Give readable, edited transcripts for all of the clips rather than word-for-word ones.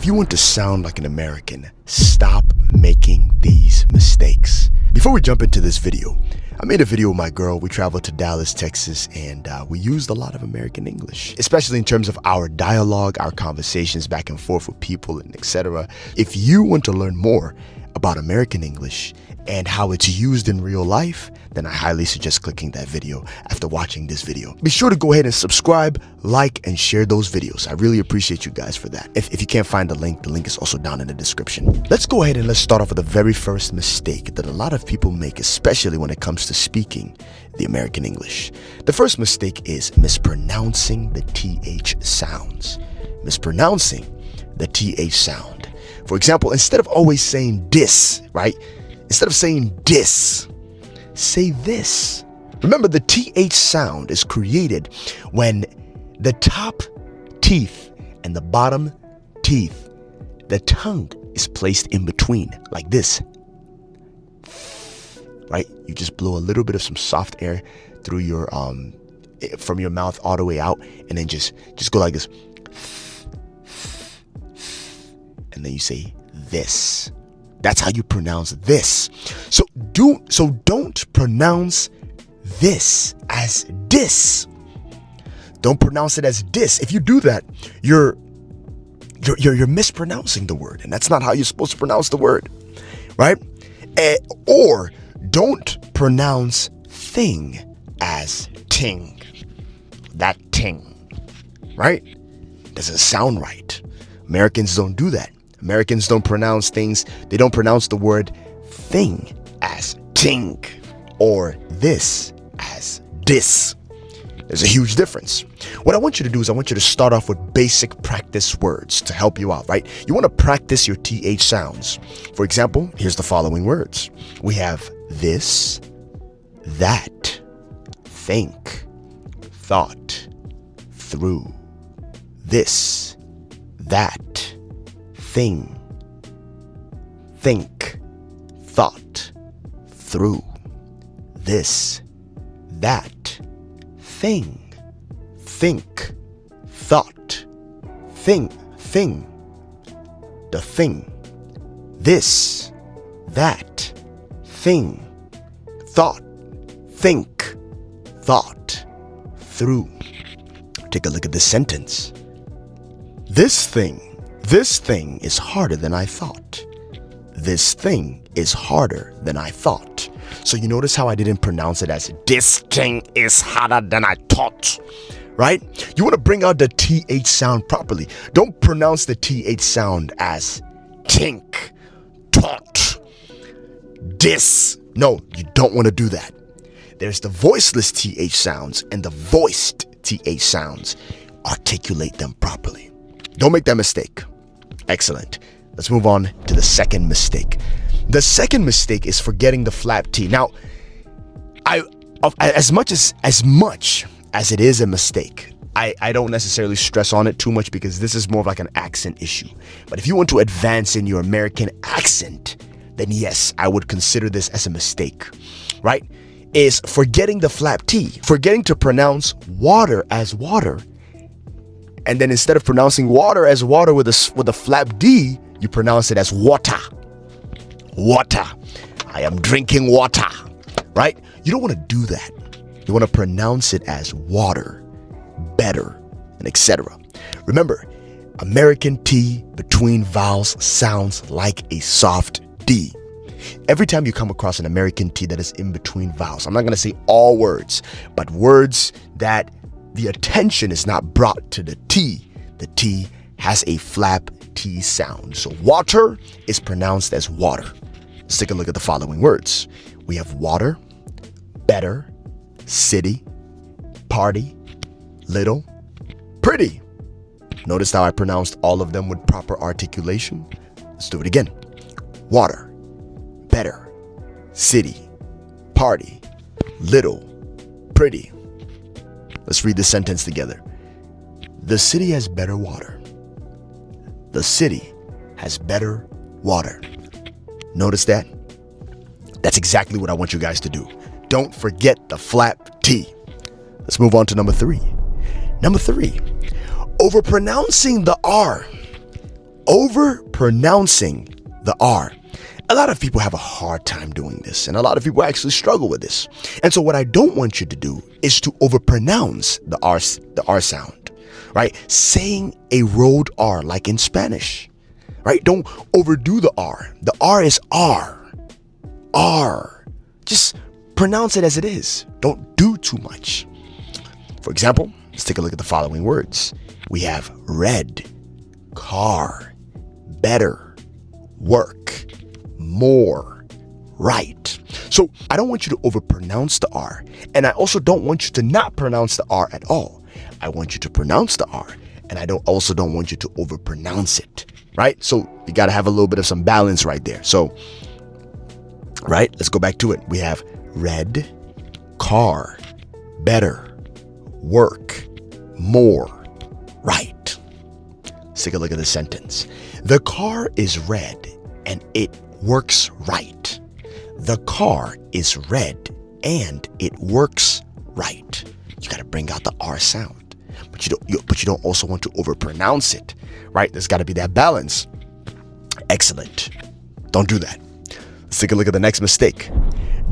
If you want to sound like an American, stop making these mistakes. Before we jump into this video, I made a video with my girl. We traveled to Dallas, Texas, and we used a lot of American English, especially in terms of our dialogue, our conversations back and forth with people, and etc. If you want to learn more about American English and how it's used in real life, then I highly suggest clicking that video after watching this video. Be sure to go ahead and subscribe, like, and share those videos. I really appreciate you guys for that. If you can't find the link is also down in the description. Let's go ahead and let's start off with the very first mistake that a lot of people make, especially when it comes to speaking the American English. The first mistake is mispronouncing the TH sounds. Mispronouncing the TH sound. For example, instead of always saying this, right? Instead of saying this, say this. Remember, the TH sound is created when the top teeth and the bottom teeth, the tongue is placed in between, like this. Right? You just blow a little bit of some soft air through your from your mouth all the way out, and then just go like this. And then you say this. That's how you pronounce this. So don't pronounce this as dis. Don't pronounce it as dis. If you do that, you're mispronouncing the word, and that's not how you're supposed to pronounce the word, right? Or don't pronounce thing as ting. That ting, right? Doesn't sound right. Americans don't do that. Americans don't pronounce things. They don't pronounce the word thing as ting or this as dis. There's a huge difference. What I want you to do is I want you to start off with basic practice words to help you out, right? You want to practice your TH sounds. For example, here's the following words. We have this, that, think, thought, through, this, that, thing, think, thought, through, this, that, thing, think, thought, thing, the thing, this, that, thing, thought, think, thought, through. Take a look at this sentence. This thing is harder than I thought. This thing is harder than I thought. So you notice how I didn't pronounce it as this thing is harder than I thought, right? You want to bring out the TH sound properly. Don't pronounce the TH sound as think, thought, this. No, you don't want to do that. There's the voiceless TH sounds and the voiced TH sounds. Articulate them properly. Don't make that mistake. Excellent. Let's move on to the second mistake. The second mistake is forgetting the flap T. Now, as much as it is a mistake, I don't necessarily stress on it too much because this is more of like an accent issue. But if you want to advance in your American accent, then yes, I would consider this as a mistake, right? Is forgetting the flap T, forgetting to pronounce water as water. And then instead of pronouncing water as water with a flap D, you pronounce it as water. Water. I am drinking water, right? You don't want to do that. You want to pronounce it as water, better, and etc. Remember, American T between vowels sounds like a soft D. Every time you come across an American T that is in between vowels, I'm not going to say all words, but words that the attention is not brought to the T has a flap T sound. So water is pronounced as water. Let's take a look at the following words. We have water, better, city, party, little, pretty. Notice how I pronounced all of them with proper articulation. Let's do it again. Water, better, city, party, little, pretty. Let's read the sentence together. The city has better water. The city has better water. Notice that? That's exactly what I want you guys to do. Don't forget the flap T. Let's move on to number 3. Number 3, overpronouncing the R. over pronouncing the R. A lot of people have a hard time doing this, and a lot of people actually struggle with this. And so what I don't want you to do is to overpronounce the R sound, right? Saying a rolled R like in Spanish, right? Don't overdo the R. The R is R. R. Just pronounce it as it is. Don't do too much. For example, let's take a look at the following words. We have red, car, better, work, more, right. So I don't want you to overpronounce the R, and I also don't want you to not pronounce the R at all. I want you to pronounce the R, and I don't want you to overpronounce it, right? So you got to have a little bit of some balance right there. So, right, let's go back to it. We have red, car, better, work, more, right. Let's take a look at the sentence. The car is red and it works right. The car is red and it works right. You got to bring out the R sound, but you don't also want to overpronounce it, right? There's got to be that balance. Excellent. Don't do that. Let's take a look at the next mistake.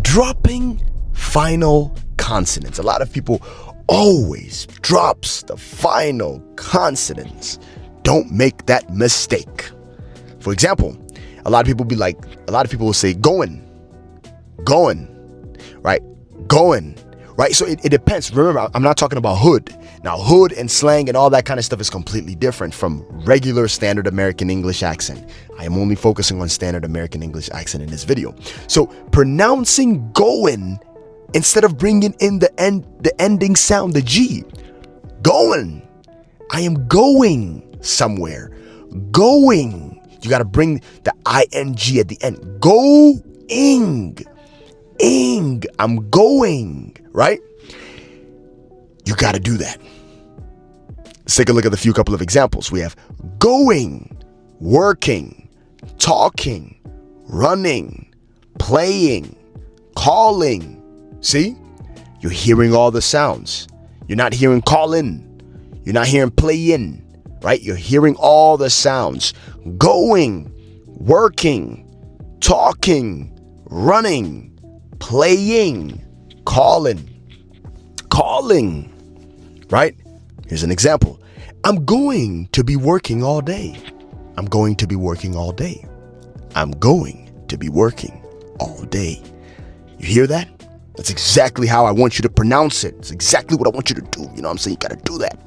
Dropping final consonants. A lot of people always drops the final consonants. Don't make that mistake. For example, a lot of people will say going, right? Going, right? So it depends. Remember, I'm not talking about hood. Now, hood and slang and all that kind of stuff is completely different from regular standard American English accent. I am only focusing on standard American English accent in this video. So pronouncing going instead of bringing in the ending sound, the G. Going. I am going somewhere. Going. You got to bring the ing at the end. Going. I'm going, right? You got to do that. Let's take a look at a couple of examples. We have going, working, talking, running, playing, calling. See? You're hearing all the sounds. You're not hearing call in. You're not hearing play in, right? You're hearing all the sounds. Going, working, talking, running, playing, calling, right? Here's an example. I'm going to be working all day. I'm going to be working all day. I'm going to be working all day. You hear that? That's exactly how I want you to pronounce it. It's exactly what I want you to do. You know what I'm saying? You got to do that.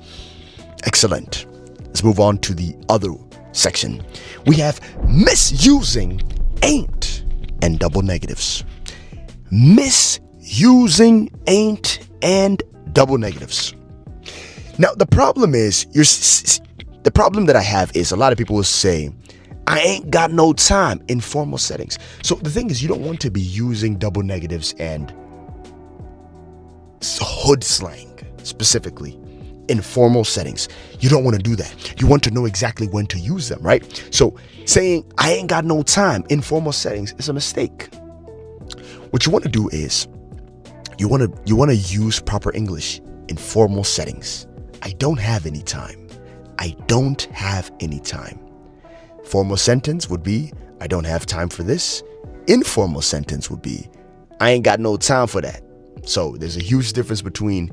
Excellent. Let's move on to the other section. We have misusing ain't and double negatives. Misusing ain't and double negatives. Now, the problem that I have is a lot of people will say, I ain't got no time in formal settings. So the thing is, you don't want to be using double negatives and hood slang specifically in formal settings. You don't want to do that. You want to know exactly when to use them, right? So saying I ain't got no time in formal settings is a mistake. What you want to do is you want to use proper English in formal settings. I don't have any time. I don't have any time. Formal sentence would be I don't have time for this. Informal sentence would be I ain't got no time for that. So there's a huge difference between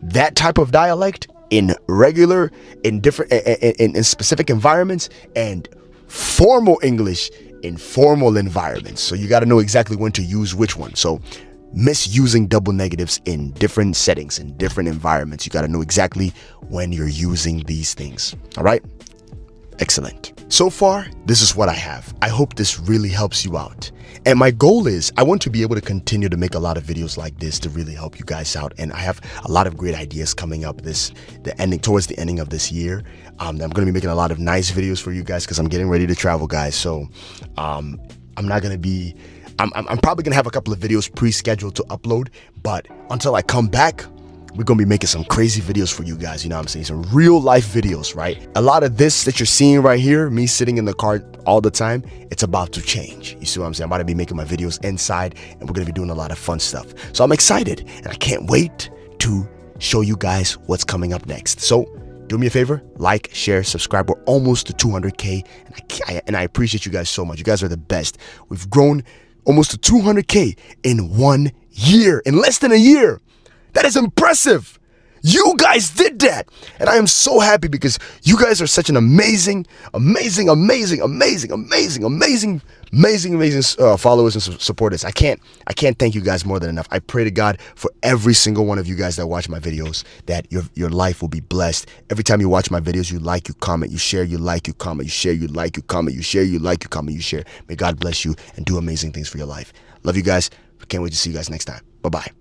that type of dialect in specific environments and formal English in formal environments. So you got to know exactly when to use which one. So misusing double negatives in different settings, in different environments. You got to know exactly when you're using these things. All right. Excellent. So far, this is what I have. I hope this really helps you out. And my goal is I want to be able to continue to make a lot of videos like this to really help you guys out. And I have a lot of great ideas coming up towards the ending of this year. I'm going to be making a lot of nice videos for you guys because I'm getting ready to travel, guys. So I'm probably going to have a couple of videos pre-scheduled to upload. But until I come back, we're going to be making some crazy videos for you guys. You know what I'm saying? Some real life videos, right? A lot of this that you're seeing right here, me sitting in the car all the time, it's about to change. You see what I'm saying? I'm about to be making my videos inside and we're going to be doing a lot of fun stuff. So I'm excited and I can't wait to show you guys what's coming up next. So Do me a favor, like, share, subscribe. We're almost to 200K, and I appreciate you guys so much. You guys are the best. We've grown almost to 200K in 1 year, in less than a year. That is impressive. You guys did that. And I am so happy because you guys are such an amazing followers and supporters. I can't thank you guys more than enough. I pray to God for every single one of you guys that watch my videos that your life will be blessed. Every time you watch my videos, you like, you comment, you share, you like, you comment, you share, you like, you comment, you share, you like, you comment, you share. May God bless you and do amazing things for your life. Love you guys. Can't wait to see you guys next time. Bye-bye.